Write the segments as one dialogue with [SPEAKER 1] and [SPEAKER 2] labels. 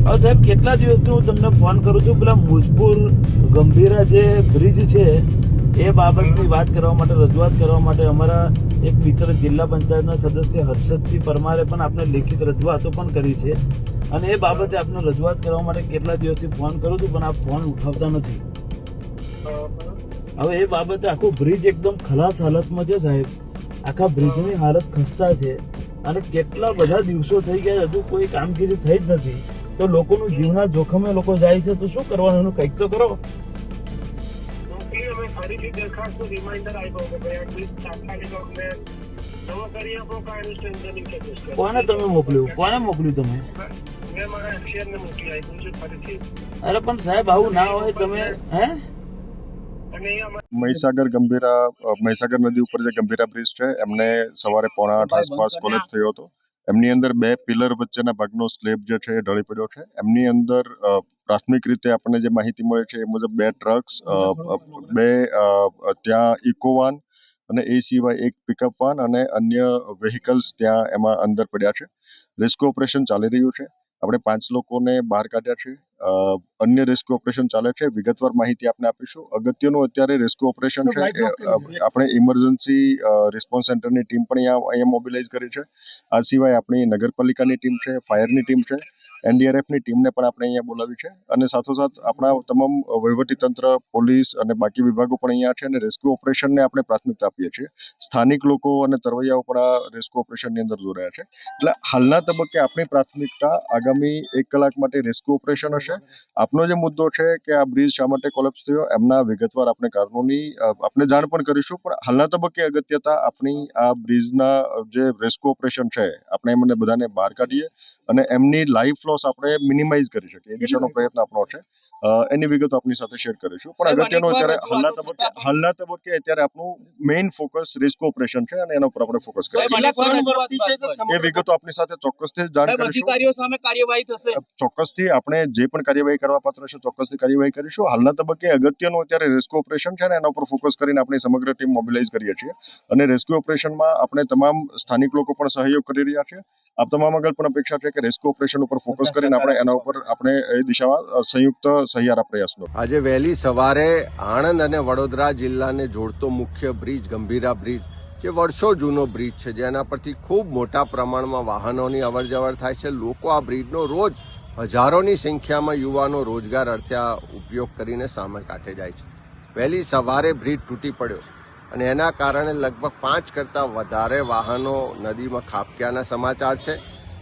[SPEAKER 1] હવે સાહેબ કેટલા દિવસથી હું તમને ફોન કરું છું, પેલા મુજપુર ગંભીરા જે બ્રિજ છે એ બાબતની વાત કરવા માટે, રજૂઆત કરવા માટે અમારા એક મિત્ર જિલ્લા પંચાયતના સદસ્ય હર્ષદસિંહ પરમારે પણ આપણે લેખિત રજૂઆતો પણ કરી છે અને એ બાબતે આપણે રજૂઆત કરવા માટે કેટલા દિવસથી ફોન કરું છું પણ આપ ફોન ઉઠાવતા નથી. હવે એ બાબતે આખો બ્રિજ એકદમ ખલાસ હાલતમાં છે સાહેબ, આખા બ્રિજની હાલત ખસ્તા છે અને કેટલા બધા દિવસો થઈ ગયા હજુ કોઈ કામગીરી થઈ જ નથી. તો લોકોનું જીવના જોખમે લોકો જાય છે તો શું કરવાનું, એનું કંઈક તો કરો. કોને તમે મોકલ્યું તમે? અરે પણ સાહેબ આવું ના હોય. તમે
[SPEAKER 2] મહીસાગર નદી ઉપર જે ગંભીરા બ્રિજ છે એમને સવારે 7:45 આસપાસ કોલેપ્સ થયો હતો. એમની અંદર 2 પિલર વચ્ચેના ભાગનો સ્લેબ જે છે એ ઢળી પડ્યો છે. એમની અંદર પ્રાથમિક રીતે આપણને જે માહિતી મળે છે એ મુજબ 2 ટ્રક્સ, 2 ત્યાં ઇકોવાન અને એ સિવાય 1 પિકઅપ વાન અને અન્ય વેહિકલ્સ ત્યાં એમાં અંદર પડ્યા છે. રેસ્ક્યુ ઓપરેશન ચાલી રહ્યું છે. આપણે 5 લોકોને બહાર કાઢ્યા છે. અન્ય રેસ્ક્યુ ઓપરેશન ચાલે છે. વિગતવાર માહિતી આપને આપીશું. અગત્યનું અત્યારે રેસ્ક્યુ ઓપરેશન છે આપણે ઇમરજન્સી રિસ્પોન્સ સેન્ટરની ટીમ પણ અહીંયા મોબિલાઇઝ કરી છે. આ સિવાય આપણી નગરપાલિકાની ટીમ છે, ફાયરની ટીમ છે, એનડીઆરએફની ટીમને પણ આપણે અહીંયા બોલાવી છે અને સાથોસાથ આપણા તમામ વહીવટીતંત્ર, પોલીસ અને બાકી વિભાગો પણ અહીંયા છે અને રેસ્ક્યુ ઓપરેશનને આપણે પ્રાથમિકતા આપીએ છીએ. સ્થાનિક લોકો અને તરવૈયાઓ પણ આ રેસ્ક્યુ ઓપરેશનની અંદર જોડાયા છે. એટલે હાલના તબક્કે આપણી પ્રાથમિકતા આગામી 1 કલાક માટે રેસ્ક્યુ ઓપરેશન હશે. આપનો જે મુદ્દો છે કે આ બ્રિજ શા માટે કોલેપ્સ થયો એમના વિગતવાર આપણે કારણોની આપણે જાણ પણ કરીશું, પણ હાલના તબક્કે અગત્યતા આપણી આ બ્રિજના જે રેસ્ક્યુ ઓપરેશન છે આપણે એમને બધાને બહાર કાઢીએ અને એમની લાઈફ લોસ આપણે મિનિમાઇઝ કરી શકીએ એ દિશાનો પ્રયત્ન આપણો છે. એની વિગતો આપની સાથે શેર કરીશું. પણ અગત્યનું અત્યારે હાલના તબક્કે અત્યારે આપણું મેઇન ફોકસ રેસ્ક્યુ ઓપરેશન છે અને એના ઉપર આપણે ફોકસ કરીશું. એ વિગતો આપની સાથે ચોક્કસથી જાણ કરીશું. ચોક્કસથી આપણે જે પણ કાર્યવાહી કરવા પાત્ર છે ચોક્કસથી કાર્યવાહી કરીશું. હાલના તબક્કે અગત્યનું અત્યારે રેસ્ક્યુ ઓપરેશન છે અને એના ઉપર ફોકસ કરીને આપણે સમગ્ર ટીમ મોબિલાઇઝ કરીએ છીએ અને રેસ્ક્યુ ઓપરેશનમાં આપણે તમામ સ્થાનિક લોકો પણ સહયોગ કરી રહ્યા છે. આપ તમામ આગળ પણ અપેક્ષા છે કે રેસ્ક્યુ ઓપરેશન ઉપર ફોકસ કરીને આપણે એના ઉપર આપણે એ દિશામાં સંયુક્ત સહિયારા પ્રયાસનો.
[SPEAKER 3] આજે વહેલી સવારે આણંદ અને વડોદરા જિલ્લાને જોડતો મુખ્ય બ્રિજ ગંભીરા બ્રિજ, જે વર્ષો જૂનો બ્રિજ છે, જેના પરથી ખૂબ મોટા પ્રમાણમાં વાહનોની અવરજવર થાય છે. લોકો આ બ્રિજનો રોજ હજારોની સંખ્યામાં યુવાનો રોજગાર અર્થે આ ઉપયોગ કરીને સામે કાંઠે જાય છે. વહેલી સવારે બ્રિજ તૂટી પડ્યો અને એના કારણે લગભગ 5 કરતાં વધારે વાહનો નદીમાં ખાબક્યાના સમાચાર છે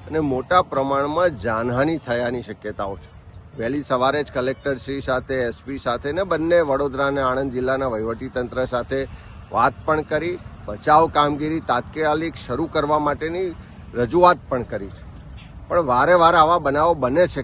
[SPEAKER 3] અને મોટા પ્રમાણમાં જાનહાનિ થયાની શક્યતાઓ છે. વહેલી સવારે જ કલેક્ટરશ્રી સાથે, એસપી સાથે ને બંને વડોદરા અને આણંદ જિલ્લાના વહીવટીતંત્ર સાથે વાત પણ કરી, બચાવ કામગીરી તાત્કાલિક શરૂ કરવા માટેની રજૂઆત પણ કરી છે. પણ વારે આવા બનાવો બને છે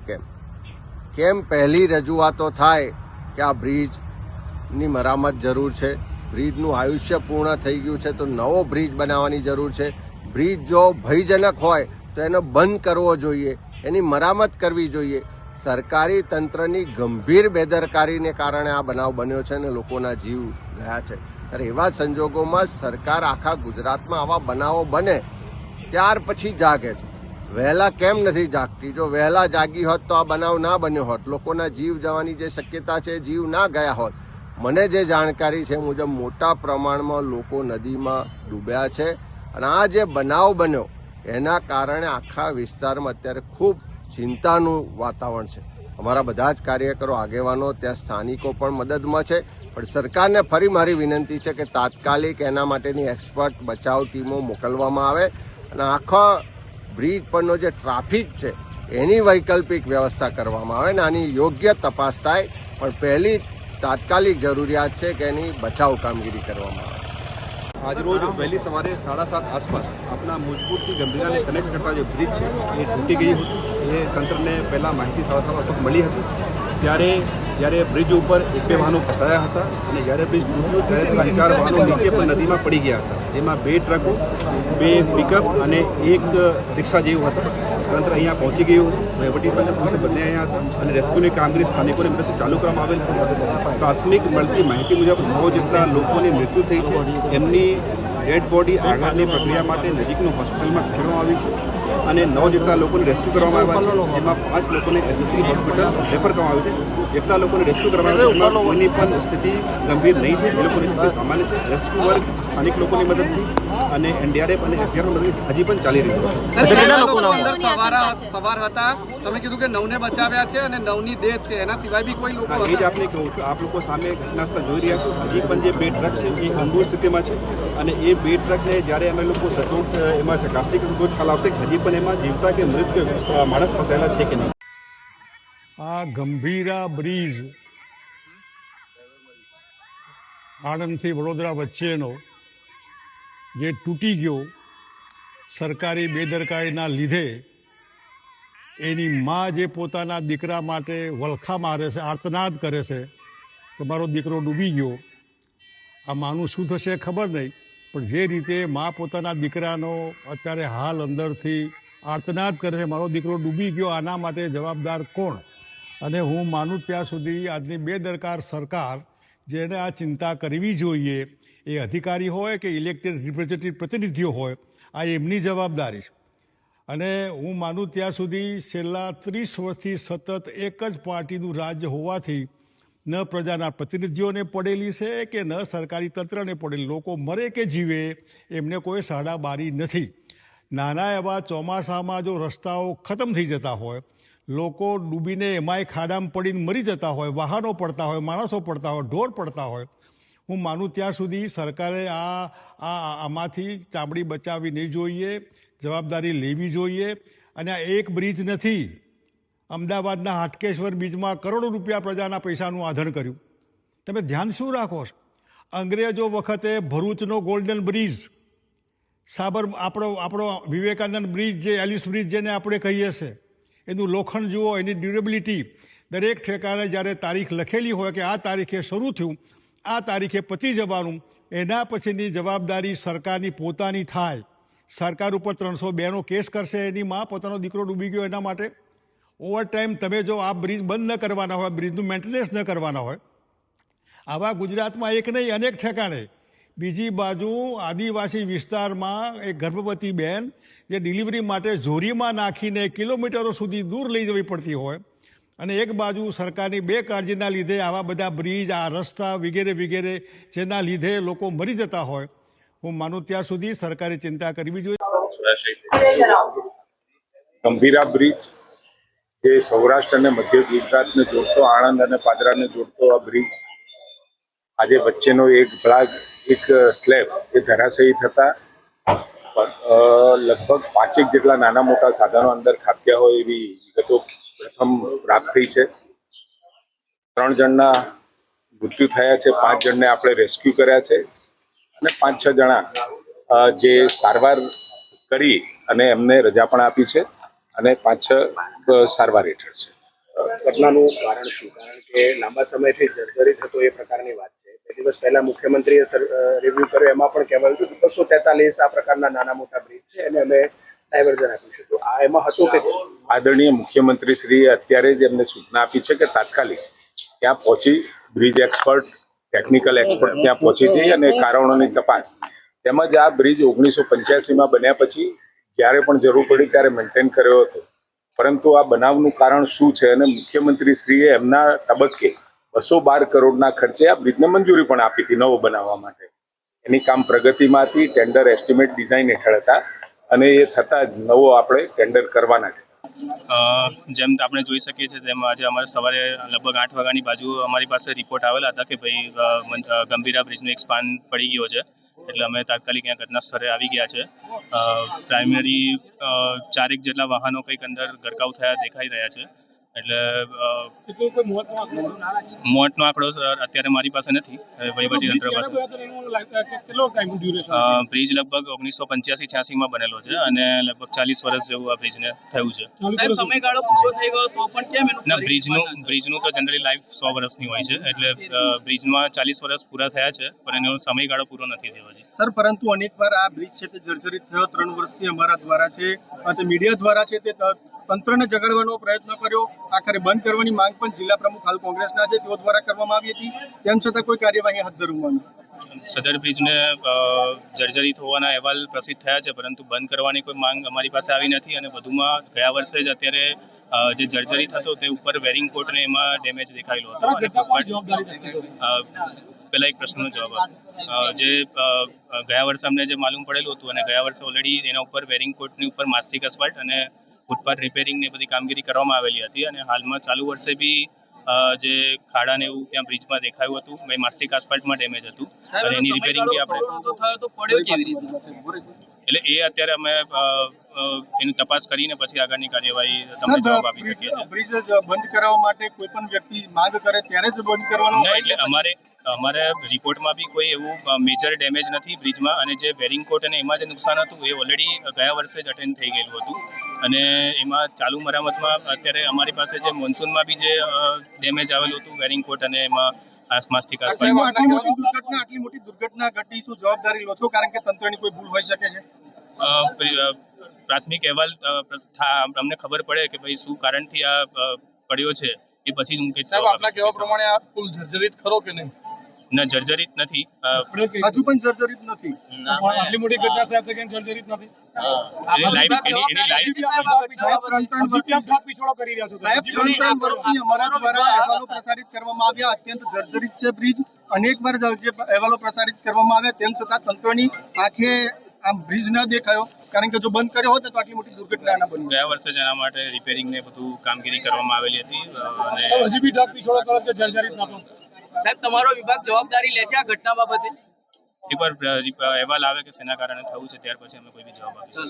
[SPEAKER 3] કેમ? પહેલી રજૂઆતો થાય કે આ બ્રિજની મરામત જરૂર છે, બ્રિજનું આયુષ્ય પૂર્ણ થઈ ગયું છે તો નવો બ્રિજ બનાવવાની જરૂર છે. બ્રિજ જો ભયજનક હોય તો એનો બંધ કરવો જોઈએ, એની મરામત કરવી જોઈએ. સરકારી તંત્રની ગંભીર બેદરકારીને કારણે આ બનાવ બન્યો છે અને લોકોના જીવ ગયા છે. ત્યારે એવા સંજોગોમાં સરકાર આખા ગુજરાતમાં આવા બનાવો બને ત્યાર પછી જાગે છે. વહેલા કેમ નથી જાગતી? જો વહેલા જાગી હોત તો આ બનાવ ના બન્યો હોત, લોકોના જીવ જવાની જે શક્યતા છે, જીવ ના ગયા હોત. મને જે જાણકારી છે મુજબ મોટા પ્રમાણમાં લોકો નદીમાં ડૂબ્યા છે અને આ જે બનાવ બન્યો એના કારણે આખા વિસ્તારમાં અત્યારે ખૂબ ચિંતાનું વાતાવરણ છે. અમારા બધા જ કાર્યકરો, આગેવાનો, ત્યાં સ્થાનિકો પણ મદદમાં છે. પણ સરકારને ફરી મારી વિનંતી છે કે તાત્કાલિક એના માટેની એક્સપર્ટ બચાવ ટીમો મોકલવામાં આવે અને આખા બ્રિજ પરનો જે ટ્રાફિક છે એની વૈકલ્પિક વ્યવસ્થા કરવામાં આવે અને આની યોગ્ય તપાસ થાય. પણ પહેલી તાત્કાલિક જરૂરિયાત છે કે એની બચાવ કામગીરી કરવામાં આવે.
[SPEAKER 4] આજરોજ વહેલી સવારે 7:30 આસપાસ આપણા મુજપુરથી ગંભીરાને કનેક્ટ કરતા જે બ્રિજ છે એ તૂટી ગઈ હતી. એ તંત્રને પહેલાં માહિતી 7:30 આસપાસ મળી હતી. જ્યારે બ્રિજ ઉપર 1-2 વાહનો ફસાયા હતા અને જ્યારે બ્રિજ તૂટ્યું ત્યારે 3-4 વાહનો નીચે પણ નદીમાં પડી ગયા હતા. જેમાં 2 ટ્રકો, 2 પિકઅપ અને 1 રિક્ષા જેવું હતા. તંત્ર અહીંયા પહોંચી ગયું હતું. વહીવટીતંત્ર પોલીસ બંને અહીંયા હતા અને રેસ્ક્યુની કામગીરી સ્થાનિકોની મદદથી ચાલુ કરવામાં આવેલ હતી. પ્રાથમિક મળતી માહિતી મુજબ 9 જેટલા લોકોની મૃત્યુ થઈ છે. એમની ડેડ બોડી આગળની પ્રક્રિયા માટે નજીકનું હોસ્પિટલમાં ખસેડવામાં આવી છે. અને 9 જેટલા લોકોને રેસ્ક્યુ કરવામાં આવ્યા છે. એમાં 5 લોકોને એસએસસી હોસ્પિટલ રેફર કરવામાં આવ્યું છે. જેટલા લોકોને રેસ્ક્યુ કરવામાં આવ્યા છે એમાં કોઈની પણ સ્થિતિ ગંભીર નહીં છે. એ લોકોની સ્થિતિ સામાન્ય છે. રેસ્ક્યુ વર્ક સ્થાનિક લોકોની મદદથી અને એનડીઆરએફ અને એસડીઆરએફ મદદથી હજી પણ ચાલી રહ્યું છે.
[SPEAKER 5] કેટલા લોકો અંદર સવાર હતા? તમે કીધું કે 9ને બચાવ્યા છે અને 9ની ડેથ છે, એના સિવાય બી કોઈ લોકો
[SPEAKER 4] એ જ આપને કહું છું. આપ લોકો સામે ઘટના સ્થળ જોઈ રહ્યા છો. હજી પણ જે 2 ટ્રક છે એ ગંભીર સ્થિતિમાં છે અને એ 2 ટ્રકને જ્યારે અમે લોકો સચોટ એમાં ચકાસણી કરીશું તો ખ્યાલ આવશે કે હજી પણ એમાં જીવતા કે મૃત માણસ ફસાયેલા છે કે નહીં.
[SPEAKER 6] આ ગંભીરા બ્રિજ આણંદથી વડોદરા વચ્ચેનો જે તૂટી ગયો સરકારી બેદરકારીના લીધે, એની મા જે પોતાના દીકરા માટે વલખા મારે છે, આર્તનાદ કરે છે કે મારો દીકરો ડૂબી ગયો. આ માનું શું થશે ખબર નહીં, પણ જે રીતે મા પોતાના દીકરાનો અત્યારે હાલ અંદરથી આર્તનાદ કરે છે, મારો દીકરો ડૂબી ગયો, આના માટે જવાબદાર કોણ? અને હું માનું ત્યાં સુધી આજની બેદરકાર સરકાર, જેને આ ચિંતા કરવી જોઈએ, એ અધિકારી હોય કે ઇલેક્ટેડ રિપ્રેઝેન્ટેટિવ પ્રતિનિધિઓ હોય, આ એમની જવાબદારી છે. અને હું માનું ત્યાં સુધી છેલ્લા 30 વર્ષથી સતત એક જ પાર્ટીનું રાજ્ય હોવાથી ન પ્રજાના પ્રતિનિધિઓને પડેલી છે કે ન સરકારી તંત્રને પડેલી. લોકો મરે કે જીવે એમને કોઈ સાડાબારી નથી. નાના એવા ચોમાસામાં જો રસ્તાઓ ખતમ થઈ જતા હોય, લોકો ડૂબીને એમાંય ખાડામાં પડીને મરી જતા હોય, વાહનો પડતા હોય, માણસો પડતા હોય, ઢોર પડતા હોય, હું માનું ત્યાં સુધી સરકારે આમાંથી ચામડી બચાવવી નહીં જોઈએ, જવાબદારી લેવી જોઈએ. અને આ એક બ્રિજ નથી, અમદાવાદના હાટકેશ્વર બ્રિજમાં કરોડો રૂપિયા પ્રજાના પૈસાનું આધણ કર્યું. તમે ધ્યાન શું રાખો છો? અંગ્રેજો વખતે ભરૂચનો ગોલ્ડન બ્રિજ, આપણો વિવેકાનંદ બ્રિજ, જે એલિસ બ્રિજ જેને આપણે કહીએ છીએ, એનું લોખંડ જુઓ, એની ડ્યુરેબિલિટી. દરેક ઠેકાણે જ્યારે તારીખ લખેલી હોય કે આ તારીખે શરૂ થયું, આ તારીખે પતી જવાનું, એના પછીની જવાબદારી સરકારની પોતાની થાય. સરકાર ઉપર 302નો કેસ કરશે એની માં પોતાનો દીકરો ડૂબી ગયો એના માટે. ઓવરટાઈમ તમે જો આ બ્રિજ બંધ ન કરવાના હોય, બ્રિજનું મેન્ટેનન્સ ન કરવાના હોય, આવા ગુજરાતમાં એક નહીં અનેક ઠેકાણે. બીજી બાજુ આદિવાસી વિસ્તારમાં એક ગર્ભવતી બહેન જે ડિલિવરી માટે ઝોરીમાં નાખીને કિલોમીટરો સુધી દૂર લઈ જવી પડતી હોય, અને એક બાજુ સરકારની બેકાળજીના લીધે આવા બધા બ્રિજ, આ રસ્તા વગેરે વગેરે જેના લીધે લોકો મરી જતા હોય, હું માનું ત્યાં સુધી સરકારે ચિંતા કરવી જોઈએ.
[SPEAKER 7] ગંભીરા બ્રિજ જે સૌરાષ્ટ્ર અને મધ્ય ગુજરાતને જોડતો, આણંદ અને પાદરાને જોડતો આ બ્રિજ, આજે વચ્ચેનો એક ભાગ, એક સ્લેબ એ ધરાશયી થતા લગભગ 5 જેટલા નાના મોટા સાધનો અંદર ખાબક્યા હોય એવી વિગતો પ્રથમ પ્રાપ્ત થઈ છે. 3 જણના મૃત્યુ થયા છે, 5 જણને આપણે રેસ્ક્યુ કર્યા છે અને 5-6 જણા જે સારવાર કરી અને એમને રજા પણ આપી છે અને 5-6 સારવાર હેઠળ છે.
[SPEAKER 8] ઘટનાનું કારણ શું? કારણ કે લાંબા સમયથી જર્જરિત હતો એ પ્રકારની વાત છે. 2 દિવસ પહેલા મુખ્યમંત્રીએ રિવ્યુ કર્યો, એમાં પણ કહેવાયું હતું કે 243 આ પ્રકારના નાના મોટા બ્રિજ છે અને અમે ડાયવર્ઝન આપ્યું છે. તો આ એમાં હતું કે
[SPEAKER 7] આદરણીય મુખ્યમંત્રીશ્રીએ અત્યારે જ એમને સૂચના આપી છે કે તાત્કાલિક ત્યાં પહોંચી બ્રિજ એક્સપર્ટ, ટેકનિકલ એક્સપર્ટ ત્યાં પહોંચી જઈ અને કારણોની તપાસ, તેમજ આ બ્રિજ 1985માં બન્યા પછી જ્યારે પણ જરૂર પડી ત્યારે મેન્ટેન કર્યો હતો, પરંતુ આ બનાવનું કારણ શું છે અને મુખ્યમંત્રીશ્રીએ એમના તબક્કે 212 કરોડના ખર્ચે આ બ્રિજને મંજૂરી પણ આપી હતી નવો બનાવવા માટે. એની કામ પ્રગતિમાં હતી, ટેન્ડર એસ્ટિમેટ ડિઝાઇન હેઠળ હતા અને એ થતાં જ નવો આપણે ટેન્ડર કરવાના છે.
[SPEAKER 9] જેમ આપણે જોઈ શકીએ છીએ તેમ આજે અમારે સવારે લગભગ 8 વાગ્યાની બાજુ અમારી પાસે રિપોર્ટ આવેલા હતા કે ભાઈ ગંભીરા બ્રિજનો એક સ્પાન પડી ગયો છે. એટલે અમે તાત્કાલિક અહીંયા ઘટના સ્થળે આવી ગયા છે. પ્રાઇમરી 4 જેટલા વાહનો કંઈક અંદર ગરકાવ થયા દેખાઈ રહ્યા છે. એટલે મોતનો આંકડો અત્યારે મારી પાસે નથી, વહીવટીતંત્ર પાસે. બ્રિજ લગભગ 1985-86માં બનેલો છે અને લગભગ 40 વર્ષ જેવું આ બ્રિજને થયું છે. ના, બ્રિજનું તો જનરલી લાઈફ 100 વર્ષની હોય છે, એટલે બ્રિજમાં 40 વર્ષ પૂરા થયા છે, પણ એનો સમયગાળો પૂરો નથી થયો હજી.
[SPEAKER 8] સર, પરંતુ અનેકવાર આ બ્રિજ છે તે જર્જરિત થયો. 3 વર્ષથી અમારા દ્વારા છે, તે મીડિયા દ્વારા છે તે તંત્રને જગાડવાનો પ્રયત્ન કર્યો. આખરે બંધ કરવાની માંગ પણ જિલ્લા પ્રમુખ હાલ કોંગ્રેસના છે તેઓ દ્વારા કરવામાં આવી હતી. તેમ છતાં કોઈ કાર્યવાહી હાથ ધરવામાં
[SPEAKER 9] સદર બ્રિજને જર્જરિત હોવાના અહેવાલ પ્રસિદ્ધ થયા છે, પરંતુ બંધ કરવાની કોઈ માંગ અમારી પાસે આવી નથી. અને વધુમાં ગયા વર્ષે જ અત્યારે જે જર્જરિત હતો તે ઉપર વેરિંગ કોટ ને એમાં ડેમેજ દેખાયેલો હતો. અને પહેલા એક પ્રશ્નનો જવાબ આપો. જે ગયા વર્ષે અમને જે માલુમ પડેલું હતું, અને ગયા વર્ષે ઓલરેડી એના ઉપર વેરિંગ કોટની ઉપર માસ્ટિક અસ્ફાલ્ટ અને ફૂટપાથ રિપેરિંગ ને બધી કામગીરી કરવામાં આવેલી હતી. અને હાલમાં ચાલુ વર્ષે બી જે ખાડા ને એવું ત્યાં બ્રિજમાં દેખાયું હતું, માસ્ટિક આસ્ફાલ્ટમાં ડેમેજ હતું, અને એની રિપેરિંગ બી આપણે એટલે એ અત્યારે અમે એની તપાસ કરીને પછી આગળની કાર્યવાહી તમને જવાબ આપી શકીએ છીએ.
[SPEAKER 8] બ્રિજ બંધ કરાવવા માટે કોઈ પણ વ્યક્તિ માંગ કરે ત્યારે જ બંધ કરવાનો
[SPEAKER 9] ના, એટલે અમારે રિપોર્ટમાં બી કોઈ એવું મેજર ડેમેજ નથી બ્રિજમાં. અને જે વેરિંગ કોટ અને એમાં જે નુકસાન હતું એ ઓલરેડી ગયા વર્ષે જ અટેન્ડ થઈ ગયેલું હતું. અને એમાં ચાલુ મરામતમાં અત્યારે અમારી પાસે જે મોન્સૂનમાં બી જે ડેમેજ આવેલું હતું વેરિંગ કોટ અને એમાં માસ્ટિક
[SPEAKER 8] આટલી મોટી દુર્ઘટના ઘટી, શું જવાબદારી લો છો? કારણ કે તંત્રની કોઈ ભૂલ હોઈ શકે છે.
[SPEAKER 9] પ્રાથમિક અહેવાલ અમને ખબર પડે કે ભાઈ શું કારણથી આ પડ્યો છે, એ પછી જ હું કંઈક જવાબ આપી શકીશ.
[SPEAKER 5] પ્રમાણે આ પુલ જર્જરિત ખરો કે નહીં?
[SPEAKER 9] ના, જર્જરિત નથી.
[SPEAKER 8] હજુ પણ જર્જરિત નથી.
[SPEAKER 5] આટલી મોટી ઘટના થાય છે કે જર્જરિત નથી?
[SPEAKER 9] એની લાઈવ
[SPEAKER 8] સાહેબ, 3 વર્ષથી અમારા દ્વારા અહેવાલો પ્રસારિત કરવામાં આવ્યા, અત્યંત જર્જરિત છે બ્રિજ. અનેકવાર જે અહેવાલો પ્રસારિત કરવામાં આવ્યા, તેમ છતાં તંત્રની આંખે આમ બ્રિજ ના દેખાયો. કારણ કે જો બંધ કર્યો હોત તો આટલી મોટી દુર્ઘટના ના બની.
[SPEAKER 9] ગયા વર્ષે જ એના માટે રિપેરિંગ ને બધું કામગીરી કરવામાં આવેલી હતી. અને
[SPEAKER 5] હજી બી ઢાક પીછોડો કરો કે જર્જરિત નતો? સાહેબ, તમારો વિભાગ જવાબદારી લે છે આ ઘટના બાબતે?
[SPEAKER 9] એકવાર અહેવાલ આવે કે શેના કારણે થયું છે ત્યાર પછી અમે કોઈ બી જવાબ આપીશું.